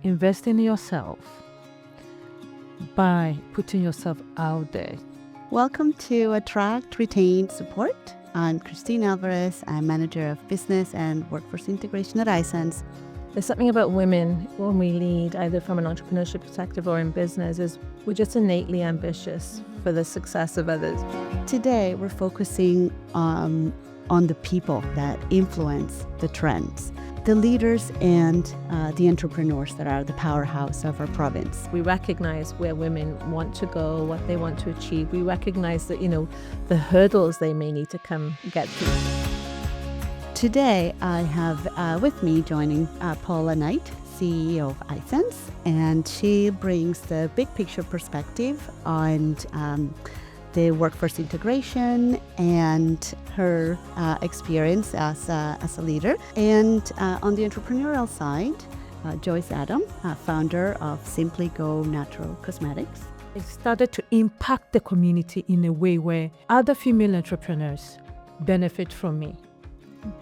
invest in yourself by putting yourself out there. Welcome to Attract, Retain, Support. I'm Christine Alvarez. I'm Manager of Business and Workforce Integration at ISANS. There's something about women when we lead, either from an entrepreneurship perspective or in business, is we're just innately ambitious for the success of others. Today, we're focusing on the people that influence the trends, the leaders and the entrepreneurs that are the powerhouse of our province. We recognize where women want to go, what they want to achieve. We recognize that, the hurdles they may need to come get through. Today, I have with me joining Paula Knight, CEO of ISANS, and she brings the big picture perspective on the workforce integration and her experience as a leader. And on the entrepreneurial side, Joyce Adom, founder of Simply Go Natural Cosmetics. I started to impact the community in a way where other female entrepreneurs benefit from me,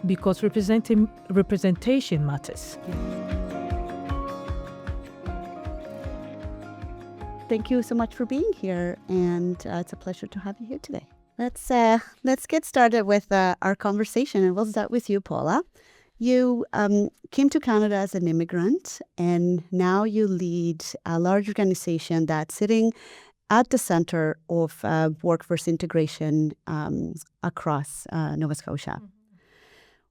because representation matters. Thank you so much for being here, and it's a pleasure to have you here today. Let's get started with our conversation, and we'll start with you, Paula. You came to Canada as an immigrant, and now you lead a large organization that's sitting at the center of workforce integration across Nova Scotia. Mm-hmm.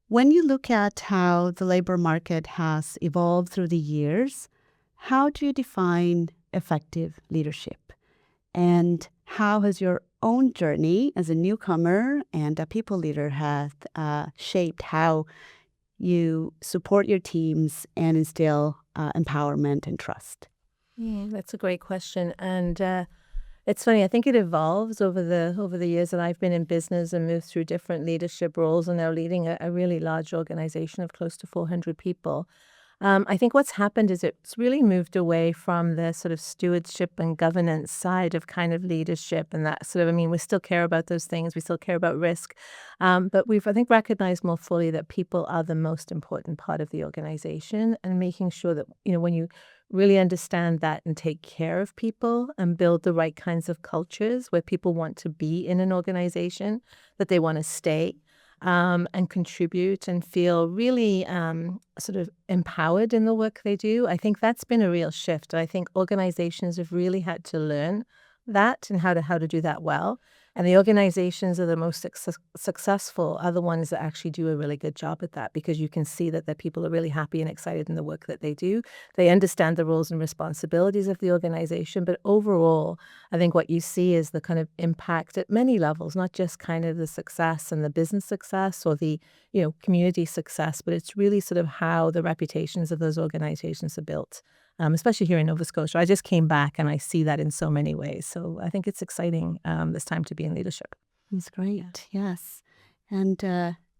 When you look at how the labor market has evolved through the years, how do you define effective leadership? And how has your own journey as a newcomer and a people leader has shaped how you support your teams and instill empowerment and trust? That's a great question. And it's funny, I think it evolves over the years that I've been in business and moved through different leadership roles, and now leading a really large organization of close to 400 people. I think what's happened is it's really moved away from the sort of stewardship and governance side of kind of leadership and that sort of, we still care about those things. We still care about risk. But we've, I think, recognized more fully that people are the most important part of the organization, and making sure that, when you really understand that and take care of people and build the right kinds of cultures where people want to be in an organization, that they want to stay. And contribute and feel really sort of empowered in the work they do. I think that's been a real shift. I think organizations have really had to learn that and how to do that well. And the organizations that are the most successful are the ones that actually do a really good job at that, because you can see that the people are really happy and excited in the work that they do. They understand the roles and responsibilities of the organization. But overall, I think what you see is the kind of impact at many levels, not just kind of the success and the business success or the community success, but it's really sort of how the reputations of those organizations are built. Especially here in Nova Scotia. I just came back and I see that in so many ways. So I think it's exciting this time to be in leadership. That's great, yes. And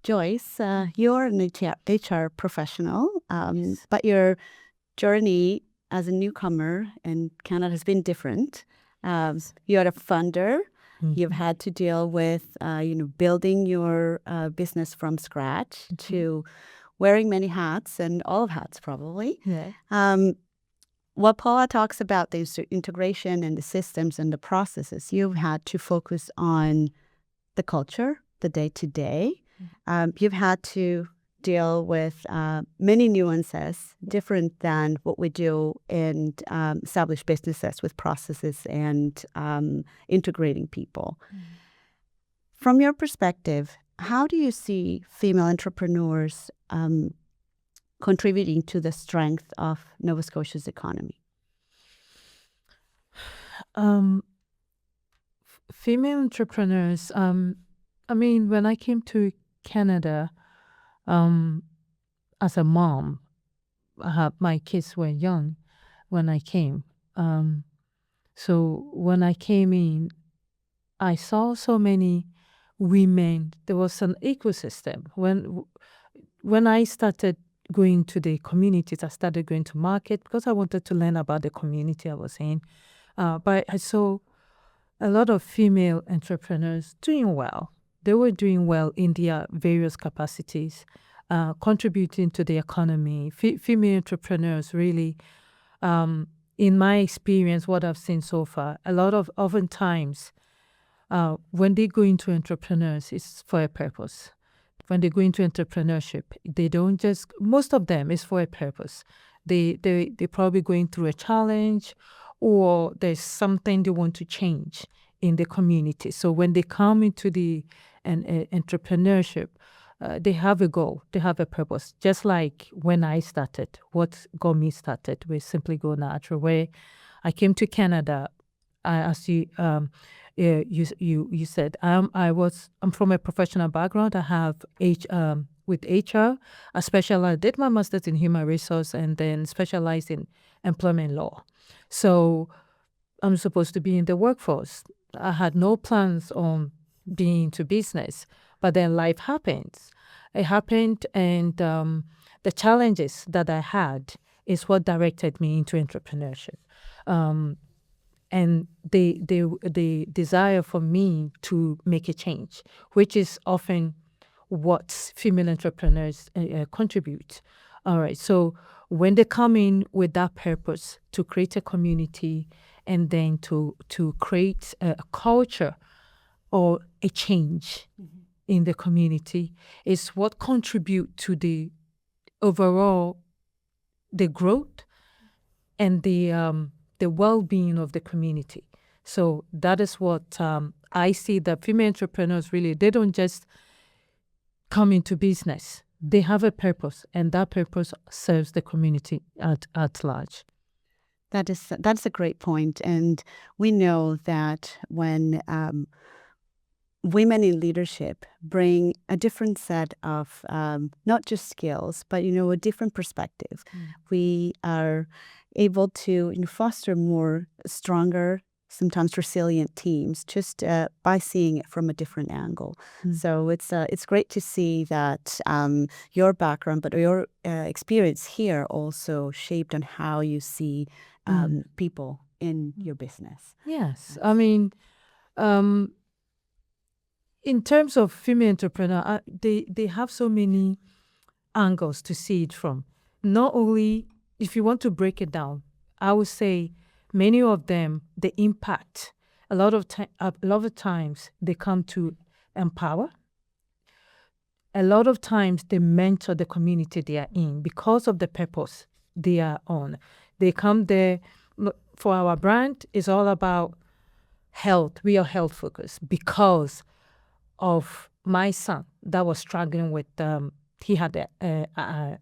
Joyce, you're an HR professional, yes. But your journey as a newcomer in Canada has been different. You're a founder. Mm-hmm. You've had to deal with building your business from scratch, mm-hmm. to wearing many hats, and all hats probably. Yeah. What Paula talks about, the integration and the systems and the processes, you've had to focus on the culture, the day-to-day. Mm-hmm. You've had to deal with many nuances different than what we do in established businesses with processes and integrating people. Mm-hmm. From your perspective, how do you see female entrepreneurs contributing to the strength of Nova Scotia's economy? Female entrepreneurs, when I came to Canada as a mom, my kids were young when I came. So when I came in, I saw so many women. There was an ecosystem. When I started going to the communities, I started going to market because I wanted to learn about the community I was in. But I saw a lot of female entrepreneurs doing well. They were doing well in their various capacities, contributing to the economy. Female entrepreneurs really in my experience, what I've seen so far, oftentimes, when they go into entrepreneurs, it's for a purpose. When they go into entrepreneurship, they don't just, most of them is for a purpose. They're probably going through a challenge, or there's something they want to change in the community. So when they come into the entrepreneurship, they have a goal, they have a purpose. Just like when I started, what got me started with Simply Go Natural, where I came to Canada, as you said, I'm from a professional background. I have with HR. I did my master's in human resource and then specialized in employment law. So I'm supposed to be in the workforce. I had no plans on being into business, but then life happens. It happened, and the challenges that I had is what directed me into entrepreneurship. And the desire for me to make a change, which is often what female entrepreneurs contribute. All right, so when they come in with that purpose to create a community and then to create a culture or a change in the community, is what contribute to the overall the growth and the well-being of the community. So that is what I see, that female entrepreneurs really, they don't just come into business. They have a purpose, and that purpose serves the community at large. That's a great point. And we know that when women in leadership bring a different set of not just skills, but a different perspective, we are able to foster more stronger, sometimes resilient teams just by seeing it from a different angle. So it's great to see that your background, but your experience here also shaped on how you see people in your business. Yes. I mean, in terms of female entrepreneur, they have so many angles to see it from. Not only, if you want to break it down, I would say many of them, the impact, a lot of times they come to empower. A lot of times they mentor the community they are in because of the purpose they are on. They come there, for our brand, it's all about health. We are health focused because of my son that was struggling with, he had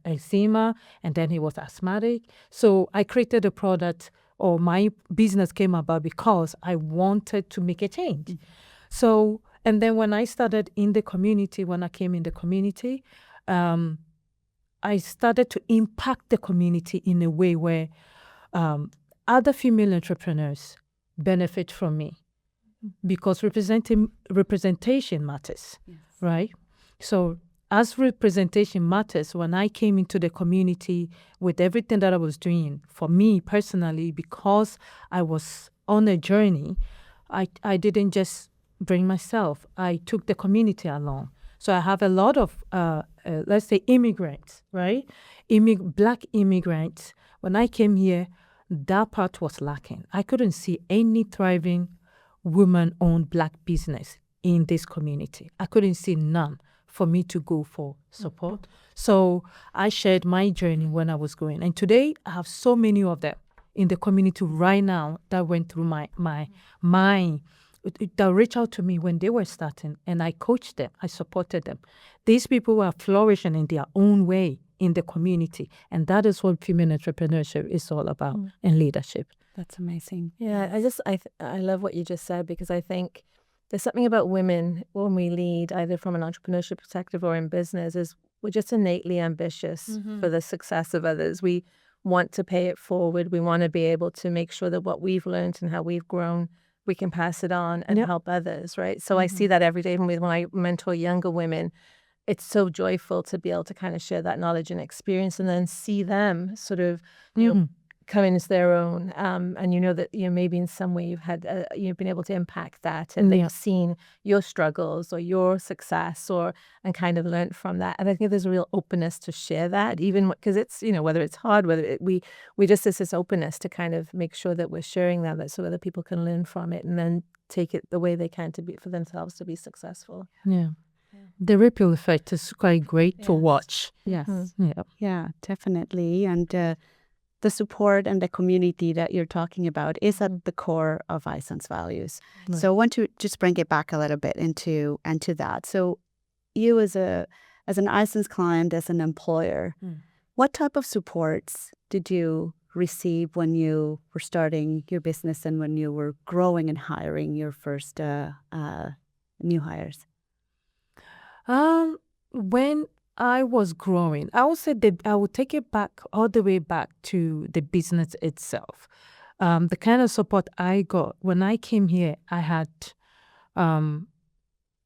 eczema, and then he was asthmatic. So I created a product, or my business came about because I wanted to make a change. So, and then when I started in the community, when I came in the community, I started to impact the community in a way where other female entrepreneurs benefit from me, because representation matters, right? So as representation matters, when I came into the community with everything that I was doing, for me personally, because I was on a journey, I didn't just bring myself. I took the community along. So I have a lot of, let's say, immigrants, right? Black immigrants. When I came here, that part was lacking. I couldn't see any thriving woman-owned Black business in this community. I couldn't see none for me to go for support. So I shared my journey when I was going. And today, I have so many of them in the community right now that went through my that reached out to me when they were starting, and I coached them, I supported them. These people were flourishing in their own way in the community, and that is what female entrepreneurship is all about, and leadership. That's amazing. Yeah, I love what you just said, because I think there's something about women when we lead, either from an entrepreneurship perspective or in business, is we're just innately ambitious for the success of others. We want to pay it forward. We want to be able to make sure that what we've learned and how we've grown, we can pass it on and help others, right? So I see that every day when I mentor younger women. It's so joyful to be able to kind of share that knowledge and experience, and then see them sort of, come into their own, and you know that maybe in some way you've been able to impact that, and they've seen your struggles or your success, and kind of learned from that. And I think there's a real openness to share that, even because it's whether it's hard, we just there's this openness to kind of make sure that we're sharing that so other people can learn from it and then take it the way they can for themselves to be successful. Yeah. The ripple effect is quite great to watch. Yes. Yeah. Yeah, definitely. And the support and the community that you're talking about is at the core of ISANS values. Right. So I want to just bring it back a little bit into that. So you as an ISANS client, as an employer, what type of supports did you receive when you were starting your business and when you were growing and hiring your first new hires? When I was growing, I would say that I would take it back all the way back to the business itself. The kind of support I got when I came here, I had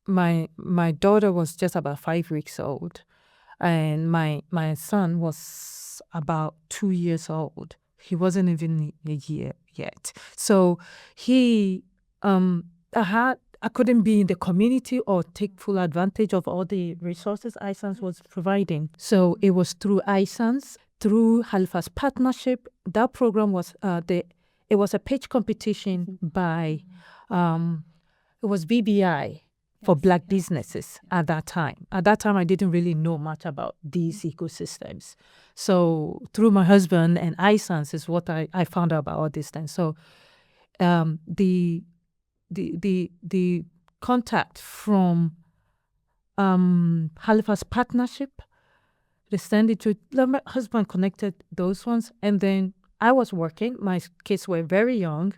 my daughter was just about 5 weeks old, and my son was about 2 years old. He wasn't even a year yet. So I couldn't be in the community or take full advantage of all the resources ISANS was providing. So it was through ISANS, through Halifax Partnership. That program was it was a pitch competition by it was BBI for Black businesses at that time. At that time, I didn't really know much about these ecosystems. So through my husband and ISANS is what I found out about all this things. So the contact from Halifax Partnership, they sent it to my husband, connected those ones, and then I was working. My kids were very young.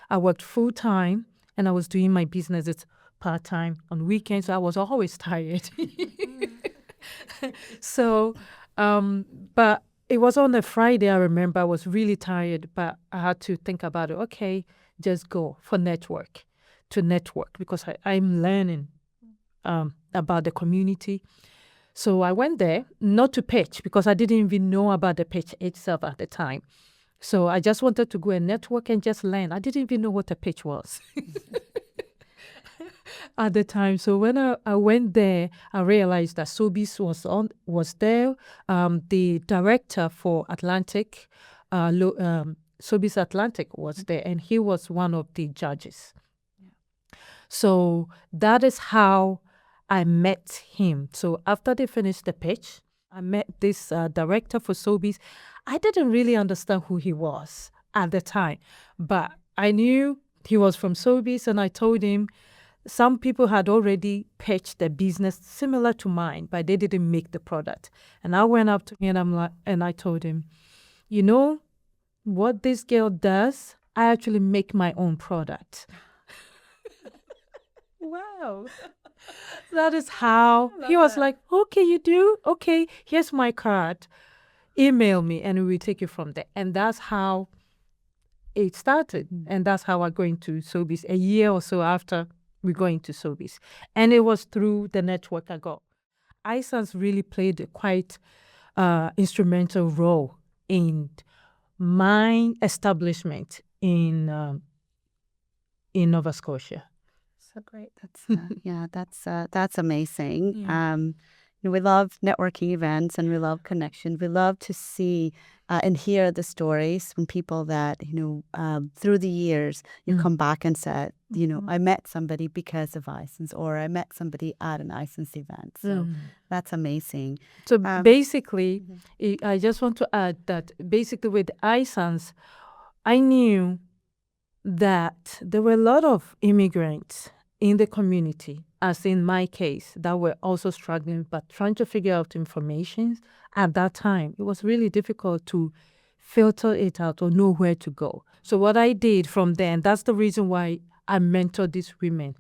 I worked full time, and I was doing my businesses part time on weekends. So I was always tired. So, but it was on a Friday. I remember I was really tired, but I had to think about it. Okay, just go to network because I'm learning about the community. So I went there, not to pitch because I didn't even know about the pitch itself at the time. So I just wanted to go and network and just learn. I didn't even know what a pitch was at the time. So when I went there, I realized that Sobis was there. The director for Atlantic, Sobis Atlantic was there, and he was one of the judges. So that is how I met him. So after they finished the pitch, I met this director for Sobis. I didn't really understand who he was at the time, but I knew he was from Sobis, and I told him some people had already pitched a business similar to mine, but they didn't make the product. And I went up to him and I told him, you know what this girl does? I actually make my own product. Wow. That is how he was like, okay, you do? Okay, here's my card. Email me and we will take it from there. And that's how it started. And that's how I go into Sobis a year or so after we go into Sobis. And it was through the network I got. ISANS really played a quite instrumental role in my establishment in Nova Scotia. So great. That's amazing. Yeah. We love networking events and we love connection. We love to see and hear the stories from people that through the years you come back and said, I met somebody because of ISANS, or I met somebody at an ISANS event. So that's amazing. So basically, I just want to add that basically with ISANS, I knew that there were a lot of immigrants in the community, as in my case, that were also struggling, but trying to figure out information at that time. It was really difficult to filter it out or know where to go. So what I did from there, and that's the reason why I mentored these women,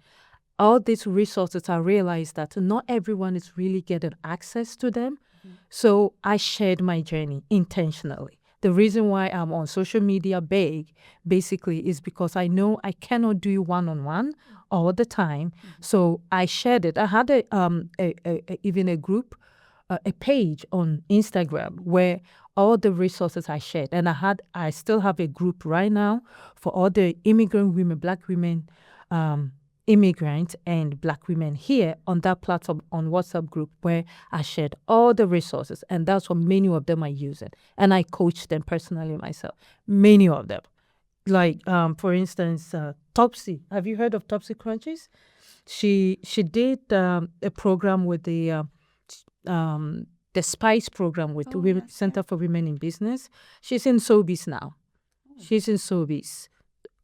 all these resources, I realized that not everyone is really getting access to them. So I shared my journey intentionally. The reason why I'm on social media big, basically, is because I know I cannot do one-on-one all the time. So I shared it. I had even a group, a page on Instagram where all the resources I shared. And I still have a group right now for all the immigrant women, Black women, immigrants and Black women here on that platform, on WhatsApp group, where I shared all the resources. And that's what many of them are using. And I coach them personally myself, many of them. Like, for instance, Topsy. Have you heard of Topsy Crunchies? She did a program with the Spice program with the Women, Center for Women in Business. She's in Sobeys now. She's in Sobeys.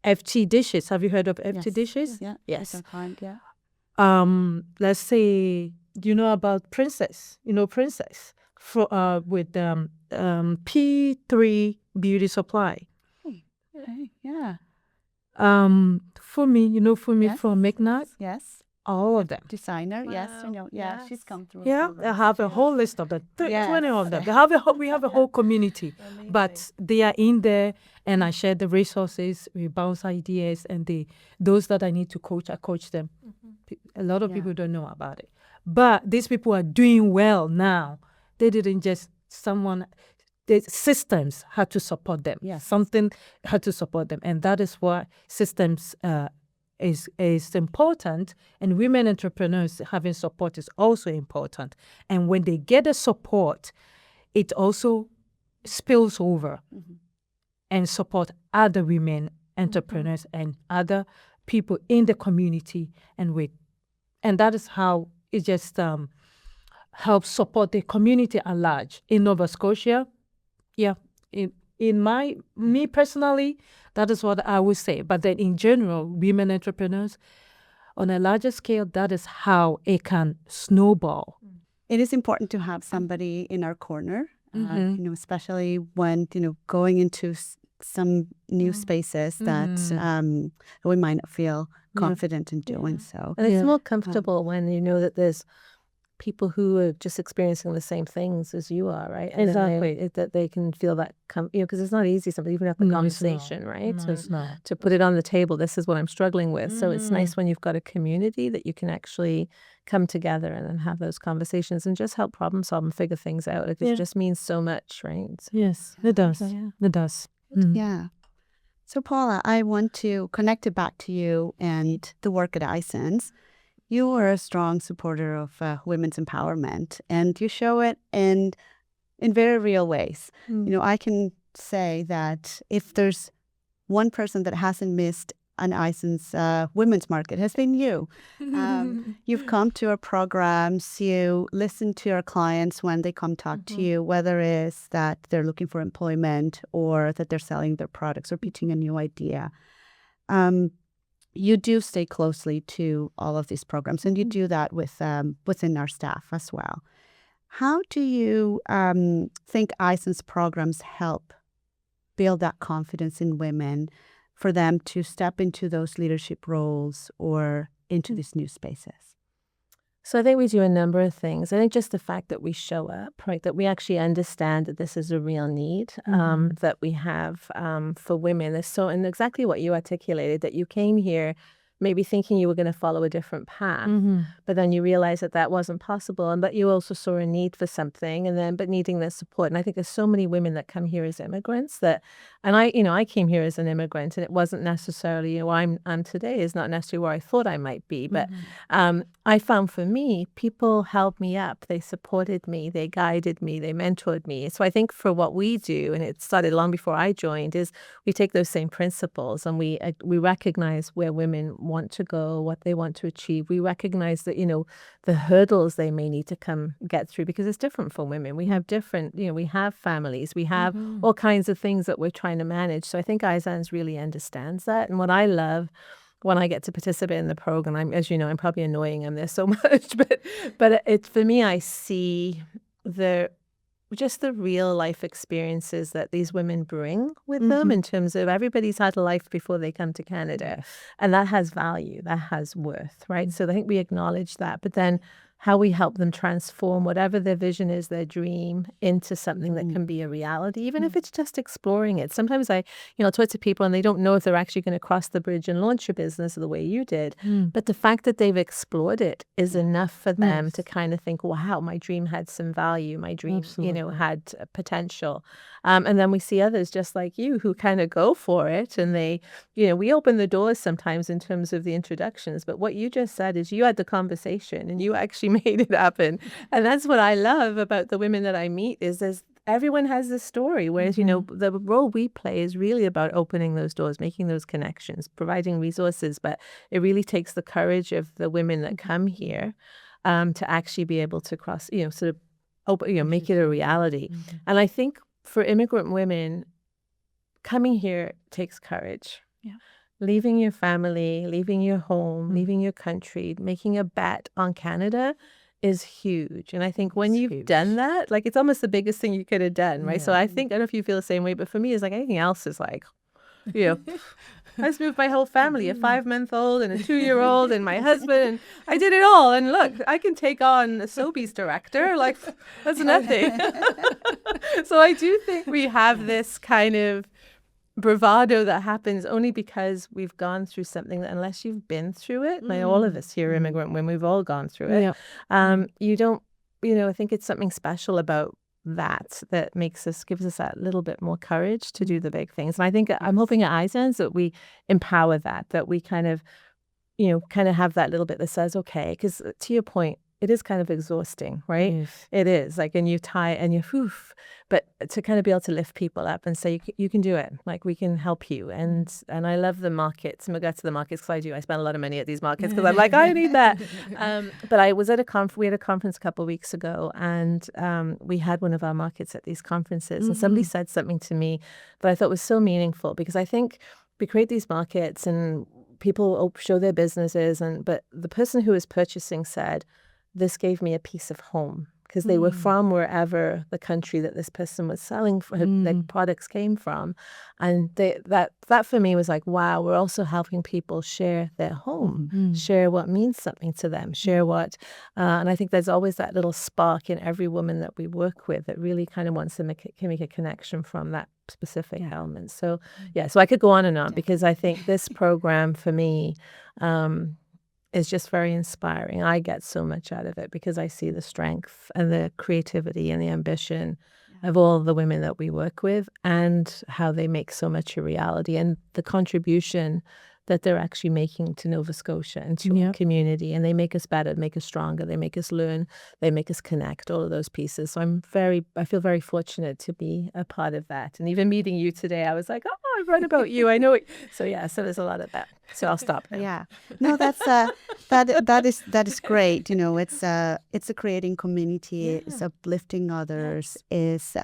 FT Dishes. Have you heard of FT Dishes? Yeah. Yes. Yeah. Let's say, you know about Princess. You know Princess with P3 Beauty Supply. Okay. Yeah. For me, Yes. from McNutt, Yes. all of them. Designer. Yes. I Wow. know. Yeah. Yes. She's come through. Yeah, I have a whole list of them, 20 of them. We have a whole community, but they are in there, and I share the resources, we bounce ideas, and those that I need to coach, I coach them. A lot of people don't know about it, but these people are doing well now. They didn't just the systems had to support them. Yes. Something had to support them, and that is why systems is important, and women entrepreneurs having support is also important. And when they get the support, it also spills over and support other women entrepreneurs and other people in the community, and that is how it just helps support the community at large in Nova Scotia. Yeah, in me personally, that is what I would say. But then in general, women entrepreneurs, on a larger scale, that is how it can snowball. It is important to have somebody in our corner, especially when, going into some new spaces that we might not feel confident in doing so. And it's more comfortable when you know that there's people who are just experiencing the same things as you are, right? And Exactly. that they can feel that, because it's not easy sometimes, even have the conversation, right? To put it on the table, this is what I'm struggling with. So it's nice when you've got a community that you can actually come together and then have those conversations and just help problem solve and figure things out. It just means so much, right? Yes, it does. It does. Yeah. So Paula, I want to connect it back to you and the work at ISANS. You are a strong supporter of women's empowerment, and you show it in very real ways. I can say that if there's one person that hasn't missed an ISANS women's market, has been you. You've come to our programs, you listen to our clients when they come talk to you, whether it's that they're looking for employment or that they're selling their products or pitching a new idea. You do stay closely to all of these programs, and you do that with within our staff as well. How do you think ISANS programs help build that confidence in women for them to step into those leadership roles or into these new spaces? So I think we do a number of things. I think just the fact that we show up, right, that we actually understand that this is a real need that we have for women. And exactly what you articulated, that you came here maybe thinking you were going to follow a different path, but then you realized that that wasn't possible, and but you also saw a need for something, but needing the support. And I think there's so many women that come here as immigrants and I came here as an immigrant, and it wasn't necessarily where I'm today is not necessarily where I thought I might be, but I found for me, people held me up, they supported me, they guided me, they mentored me. So I think for what we do, and it started long before I joined, is we take those same principles and we recognize where women want to go, what they want to achieve. We recognize that, the hurdles they may need to get through, because it's different for women. We have different, we have families, we have all kinds of things that we're trying to manage. So I think ISANS really understands that. And what I love when I get to participate in the program, as you know, I'm probably annoying them there so much, but it's for me, I see just the real life experiences that these women bring with them, in terms of everybody's had a life before they come to Canada, and that has value, that has worth, right? So I think we acknowledge that, but then how we help them transform whatever their vision is, their dream, into something that can be a reality, even if it's just exploring it. Sometimes I talk to people and they don't know if they're actually going to cross the bridge and launch a business the way you did. But the fact that they've explored it is enough for them to kind of think, wow, my dream had some value. My dream, had potential. And then we see others just like you who kind of go for it. And they, we open the doors sometimes in terms of the introductions. But what you just said is you had the conversation and you actually made it happen. And that's what I love about the women that I meet is everyone has this story. Whereas, the role we play is really about opening those doors, making those connections, providing resources. But it really takes the courage of the women that come here to actually be able to cross, sort of open, make it a reality. And I think for immigrant women, coming here takes courage. Yeah. Leaving your family, leaving your home, leaving your country, making a bet on Canada is huge. And I think when you've done that, like it's almost the biggest thing you could have done, right? So I don't know if you feel the same way, but for me, it's like anything else is like, I just moved my whole family, a 5-month-old and a 2-year-old and my husband, and I did it all. And look, I can take on a Sobeys director. Like, that's nothing. So I do think we have this kind of bravado that happens only because we've gone through something that unless you've been through it, like all of us here immigrant women, we've all gone through it. You don't, I think it's something special about that gives us that little bit more courage to do the big things. And I think I'm hoping at ISANS that we empower that we kind of have that little bit that says, okay, because to your point, it is kind of exhausting, right? Yes. It is like, and you tie and you but to kind of be able to lift people up and say, you can do it. Like, we can help you. And I love the markets. And we'll get to the markets because I spend a lot of money at these markets because I'm like, I need that. But I was at we had a conference a couple of weeks ago, and we had one of our markets at these conferences. And somebody said something to me that I thought was so meaningful, because I think we create these markets and people show their businesses. But the person who was purchasing said, this gave me a piece of home, because they were from wherever the country that this person was selling their products came from. And that for me was like, wow, we're also helping people share their home, share what means something to them, share what, and I think there's always that little spark in every woman that we work with that really kind of wants to make a connection from that specific element. So so I could go on and on, because I think this program for me, is just very inspiring. I get so much out of it because I see the strength and the creativity and the ambition of all the women that we work with, and how they make so much a reality, and the contribution that they're actually making to Nova Scotia and to our community. And they make us better, make us stronger, they make us learn, they make us connect, all of those pieces. So I feel very fortunate to be a part of that. And even meeting you today, I was like, oh, I've read about you, I know it. So so there's a lot of that. So I'll stop now. Yeah, no, that's that is great. It's a creating community, it's uplifting others. It's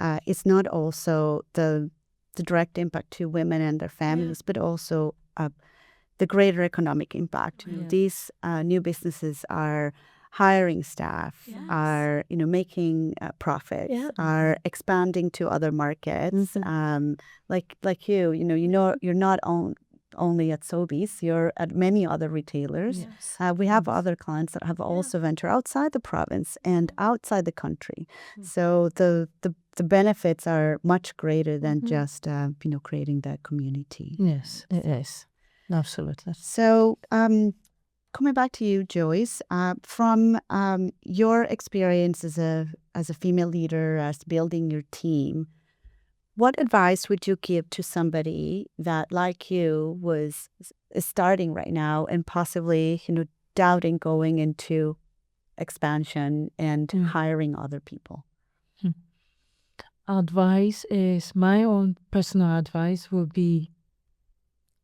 not also the direct impact to women and their families, but also the greater economic impact. These new businesses are hiring staff, are making profits, are expanding to other markets. Like you're not only at Sobeys, you're at many other retailers. We have other clients that have also ventured outside the province and outside the country. So the benefits are much greater than just creating that community. Yes, it is. Absolutely. So coming back to you, Joyce, from your experience as a female leader, as building your team, what advice would you give to somebody that, like you, is starting right now and possibly doubting going into expansion and hiring other people? Advice is, my own personal advice will be,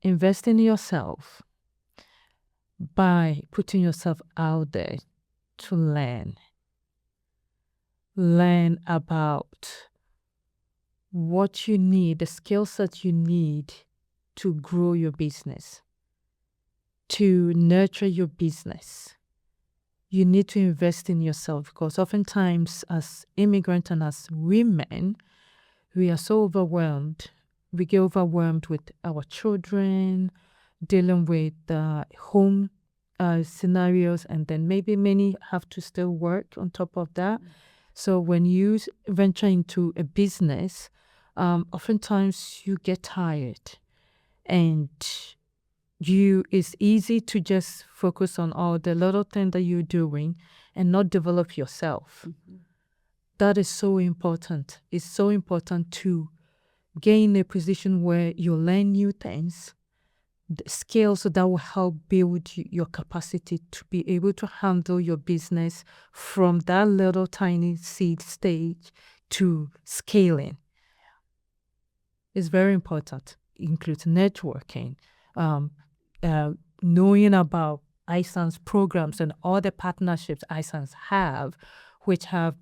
invest in yourself by putting yourself out there to learn. Learn about what you need, the skills that you need to grow your business, to nurture your business. You need to invest in yourself, because oftentimes as immigrants and as women, we are so overwhelmed. We get overwhelmed with our children, dealing with home scenarios, and then maybe many have to still work on top of that. So when you venture into a business, oftentimes you get tired, and it's easy to just focus on all the little things that you're doing and not develop yourself. That is so important. It's so important to gain a position where you learn new things, the skills that will help build your capacity to be able to handle your business from that little tiny seed stage to scaling. It's very important. It includes networking, knowing about ISANS programs and all the partnerships ISANS have, which have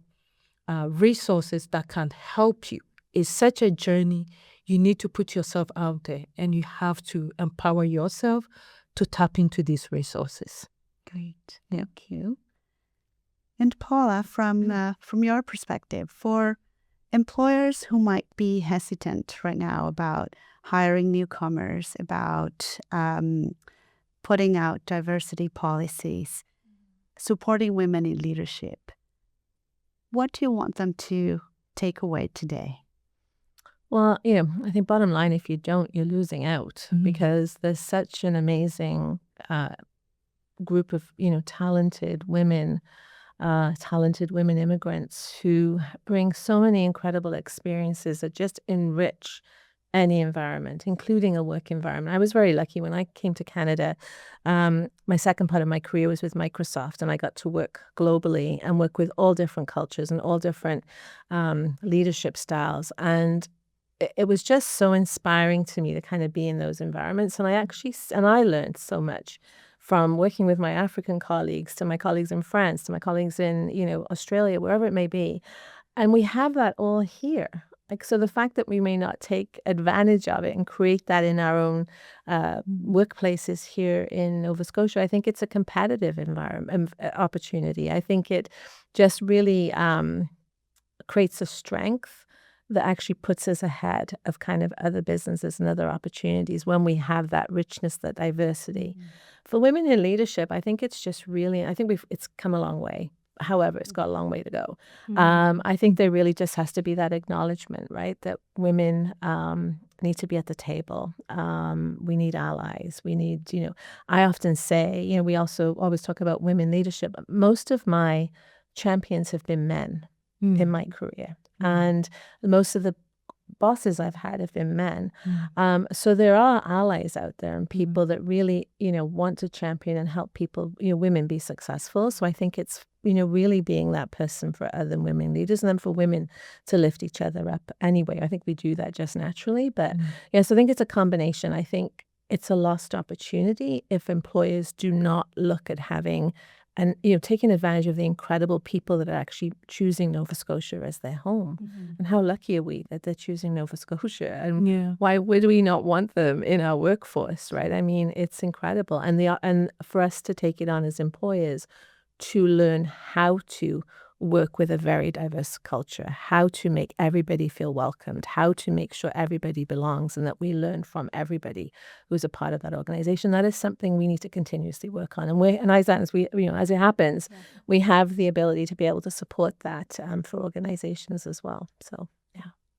resources that can help you. It's such a journey. You need to put yourself out there, and you have to empower yourself to tap into these resources. Great. Thank you. And Paula, from your perspective, for employers who might be hesitant right now about hiring newcomers, about putting out diversity policies, supporting women in leadership, what do you want them to take away today? Well, I think bottom line, if you don't, you're losing out, because there's such an amazing group of, talented women immigrants who bring so many incredible experiences that just enrich any environment, including a work environment. I was very lucky when I came to Canada. My second part of my career was with Microsoft, and I got to work globally and work with all different cultures and all different leadership styles. And it was just so inspiring to me to kind of be in those environments. And I learned so much from working with my African colleagues, to my colleagues in France, to my colleagues in, Australia, wherever it may be. And we have that all here. So the fact that we may not take advantage of it and create that in our own workplaces here in Nova Scotia, I think it's a competitive opportunity. I think it just really creates a strength that actually puts us ahead of kind of other businesses and other opportunities when we have that richness, that diversity. For women in leadership, I think it's just really, it's come a long way. However, it's got a long way to go. I think there really just has to be that acknowledgement, right? That women need to be at the table. We need allies. We need, I often say, we also always talk about women leadership. Most of my champions have been men in my career. And most of the bosses I've had have been men. So there are allies out there and people that really, want to champion and help people, women be successful. So I think it's, really being that person for other women leaders, and then for women to lift each other up anyway. I think we do that just naturally. But yes, I think it's a combination. I think it's a lost opportunity if employers do not look at having and, taking advantage of the incredible people that are actually choosing Nova Scotia as their home. And how lucky are we that they're choosing Nova Scotia? And why would we not want them in our workforce, right? I mean, it's incredible. And for us to take it on as employers to learn how to work with a very diverse culture, how to make everybody feel welcomed, how to make sure everybody belongs, and that we learn from everybody who's a part of that organization. That is something we need to continuously work on. And ISANS, as it happens, we have the ability to be able to support that for organizations as well. So,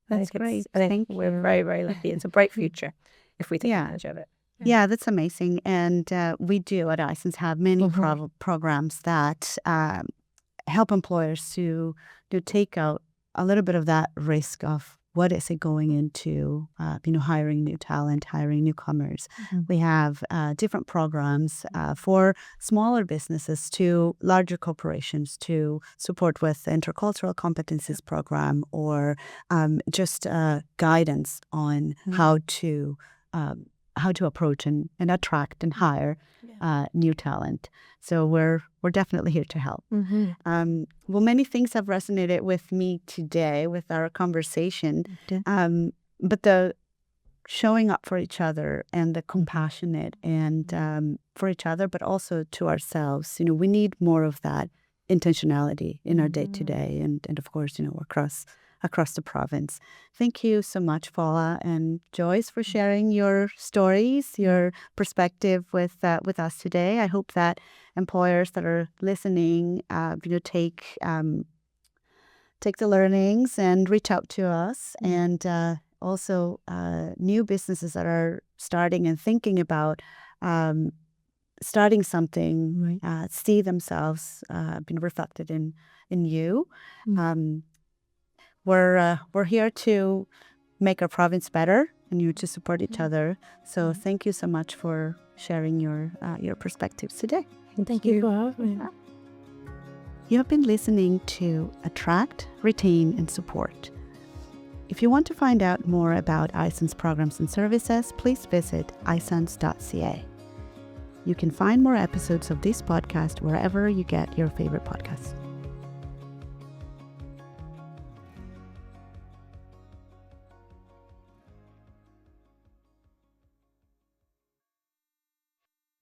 that's great. I think we're very, very lucky. It's a bright future if we take advantage of it. Yeah, that's amazing. And we do at ISANS have many programs that help employers to take out a little bit of that risk of what is it going into, hiring new talent, hiring newcomers. We have different programs for smaller businesses to larger corporations to support with the intercultural competencies program, or just guidance on how to approach and attract and hire new talent. So we're definitely here to help. Well, many things have resonated with me today with our conversation, but the showing up for each other and the compassionate and for each other, but also to ourselves. We need more of that intentionality in our day-to-day and of course, across across the province. Thank you so much, Paula and Joyce, for sharing your stories, your perspective with us today. I hope that employers that are listening, take the learnings and reach out to us, and also new businesses that are starting and thinking about starting something, see themselves being reflected in you. We're here to make our province better and you to support each other. So thank you so much for sharing your perspectives today. Thank you. for having me. You have been listening to Attract, Retain, and Support. If you want to find out more about ISANS programs and services, please visit isans.ca. You can find more episodes of this podcast wherever you get your favorite podcasts.